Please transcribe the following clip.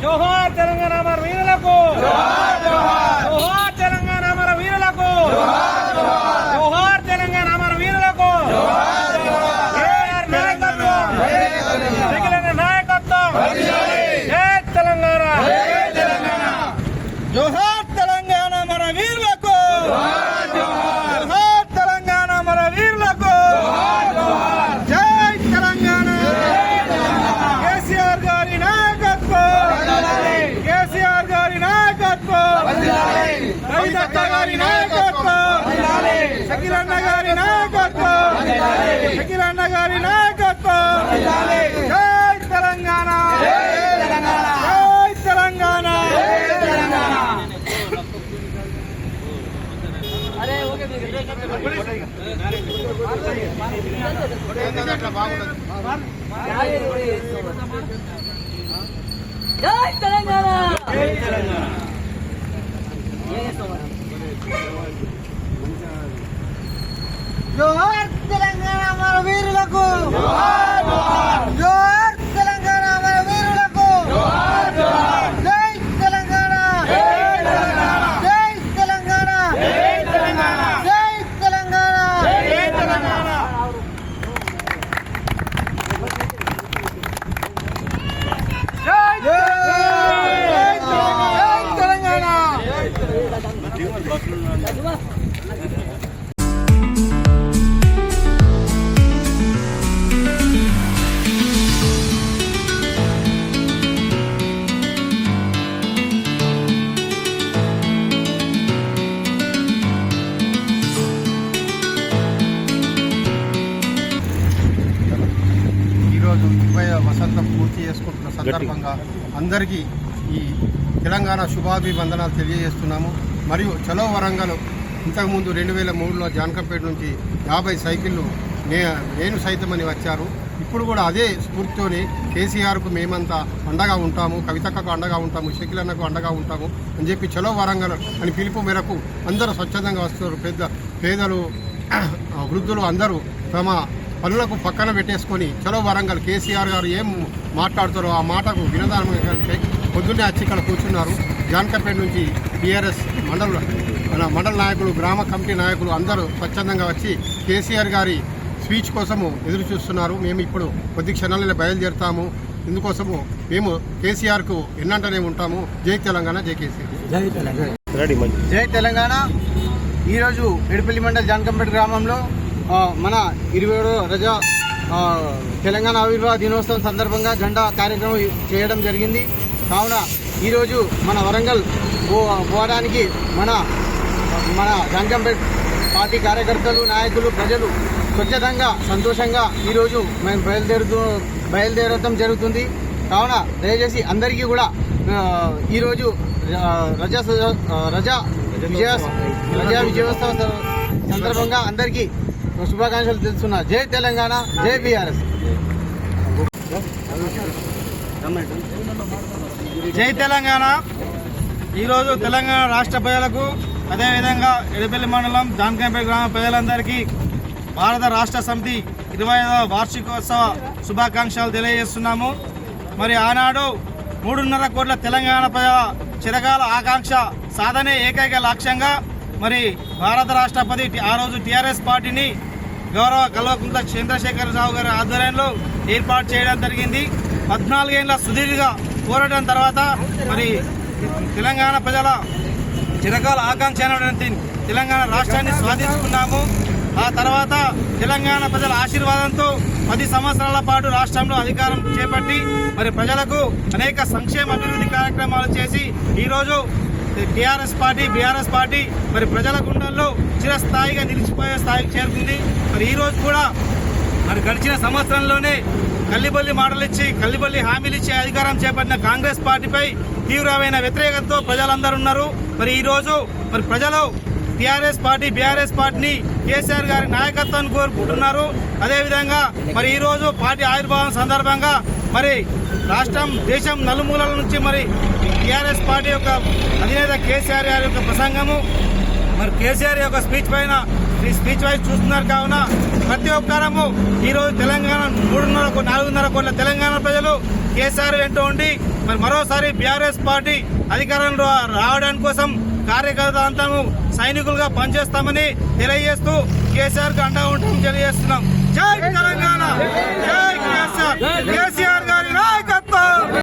జోహార్ తెలంగాణ అమర వీరులకు, జోహార్ తెలంగాణ అమర వీరులకు, జోహార్ తెలంగాణ అమర వీరులకు, నాయకత్వం, జై తెలంగాణ, జోహార్ తెలంగాణ అమర వీరులకు, జోహార్ తెలంగాణ అమర వీరులకు, జై తెలంగాణ. కేసీఆర్ గారి నాయకత్వం, కేసీఆర్ గారి నాయకత్వం, రవిదత్త గారి నాయకత్వం, షకీలన్న గారి నాయకత్వం, షకీలన్న గారి నాయకత్వం. జై తెలంగాణ, జై తెలంగాణ. జై తెలంగాణ, జై తెలంగాణ. జోహార్ తెలంగాణ అమర వీరులకు, జోహార్ తెలంగాణ అమర వీరులకు, జై తెలంగాణ, జై తెలంగాణ, జై తెలంగాణ, జై తెలంగాణ, జై తెలంగాణ. ఈరోజు 20వ వసంతం పూర్తి చేసుకుంటున్న సందర్భంగా అందరికీ ఈ తెలంగాణ శుభాభివందనాలు తెలియజేస్తున్నాము. మరియు చలో వరంగల్ ఇంతకుముందు 2003లో జాన్కంపేట నుంచి 50 సైకిళ్ళు నేను సైతమని వచ్చారు. ఇప్పుడు కూడా అదే స్ఫూర్తితోని కేసీఆర్కు మేమంతా అండగా ఉంటాము, కవితక్కకు అండగా ఉంటాము, షకీలన్నకు అండగా ఉంటాము అని చెప్పి చలో వరంగల్ అని పిలుపు మేరకు అందరూ స్వచ్ఛందంగా వస్తారు. పేదలు వృద్ధులు అందరూ తమ పనులకు పక్కన పెట్టేసుకొని చలో వరంగల్ కేసీఆర్ గారు ఏం మాట్లాడుతారో ఆ మాటకు వినదానంగా పొద్దున్నే వచ్చి ఇక్కడ కూర్చున్నారు. జాన్కంపేట నుంచి టీఆర్ఎస్ మండల నాయకులు, గ్రామ కమిటీ నాయకులు అందరూ స్వచ్ఛందంగా వచ్చి కేసీఆర్ గారి స్పీచ్ కోసము ఎదురు చూస్తున్నారు. మేము ఇప్పుడు కొద్ది క్షణాలలో బయలుదేరుతాము. ఇందుకోసము మేము కేసీఆర్కు ఎన్నంటనే ఉంటాము. జై తెలంగాణ, జై కేసీఆర్. జై తెలంగాణ, జై తెలంగాణ. ఈరోజు ఎడిపల్లి మండల్ జాన్కంపేట గ్రామంలో మన 27వ రజా తెలంగాణ ఆవిర్భావ దినోత్సవం సందర్భంగా జెండా కార్యక్రమం చేయడం జరిగింది. కావున ఈరోజు మన వరంగల్ పోవడానికి మన జాన్కంపేట పార్టీ కార్యకర్తలు, నాయకులు, ప్రజలు స్వచ్ఛందంగా సంతోషంగా ఈరోజు మేము బయలుదేరడం జరుగుతుంది. కావున దయచేసి అందరికీ కూడా ఈరోజు రజా విజయోత్సవ సందర్భంగా అందరికీ శుభాకాంక్షలు తెలుస్తున్నా. జై తెలంగాణ, జై బీఆర్ఎస్. జై తెలంగాణ. ఈరోజు తెలంగాణ రాష్ట్ర ప్రజలకు, అదేవిధంగా ఎడిపల్లి మండలం జాన్కంపేట గ్రామ ప్రజలందరికీ భారత రాష్ట్ర సమితి 25వ వార్షికోత్సవ శుభాకాంక్షలు తెలియజేస్తున్నాము. మరి ఆనాడు 3.5 కోట్ల తెలంగాణ ప్రజల చిరకాల ఆకాంక్ష సాధనే ఏకైక లక్ష్యంగా మరి భారత రాష్ట్రపతి ఆ రోజు టీఆర్ఎస్ పార్టీని గౌరవ కల్వకుంట్ల చంద్రశేఖరరావు గారి ఆధ్వర్యంలో ఏర్పాటు చేయడం జరిగింది. 14 ఏళ్ల సుదీర్ఘ పోరాటం తర్వాత మరి తెలంగాణ ప్రజల చిరకాల ఆకాంక్ష అయినటువంటి తెలంగాణ రాష్ట్రాన్ని స్వాధీనించుకున్నాము. ఆ తర్వాత తెలంగాణ ప్రజల ఆశీర్వాదంతో 10 సంవత్సరాల పాటు రాష్ట్రంలో అధికారం చేపట్టి మరి ప్రజలకు అనేక సంక్షేమ అభివృద్ధి కార్యక్రమాలు చేసి ఈరోజు టీఆర్ఎస్ పార్టీ, బీఆర్ఎస్ పార్టీ మరి ప్రజల గుండెల్లో చిరస్థాయిగా నిలిచిపోయే స్థాయికి చేరుకుంది. మరి ఈరోజు కూడా మరి గడిచిన సంవత్సరంలోనే కల్లిబొల్లి మాటలు ఇచ్చి, కల్లిబొల్లి హామీలు ఇచ్చి అధికారం చేపట్టిన కాంగ్రెస్ పార్టీపై తీవ్రమైన వ్యతిరేకతతో ప్రజలందరూ ఉన్నారు. మరి ఈరోజు మరి ప్రజలు టీఆర్ఎస్ పార్టీ, బీఆర్ఎస్ పార్టీని కేసీఆర్ గారి నాయకత్వాన్ని కోరుకుంటున్నారు. అదేవిధంగా మరి ఈరోజు పార్టీ ఆవిర్భావం సందర్భంగా మరి రాష్ట్రం, దేశం నలుమూలల నుంచి మరి టీఆర్ఎస్ పార్టీ యొక్క అధినేత కేసీఆర్ గారి యొక్క ప్రసంగము, మరి కేసీఆర్ యొక్క స్పీచ్ పైన స్పీచ్ వైజ్ చూస్తున్నారు. కావున ప్రతి ఒక్కరము ఈరోజు తెలంగాణ 4.5 కోట్ల తెలంగాణ ప్రజలు కేసీఆర్ వెంట ఉండి మరి మరోసారి బీఆర్ఎస్ పార్టీ అధికారంలో రావడానికి కోసం కార్యకర్త అంతాము సైనికులుగా పనిచేస్తామని తెలియజేస్తూ కేసీఆర్ కు అండగా ఉంటామని తెలియజేస్తున్నాం. జై తెలంగాణ, జై కేసీఆర్.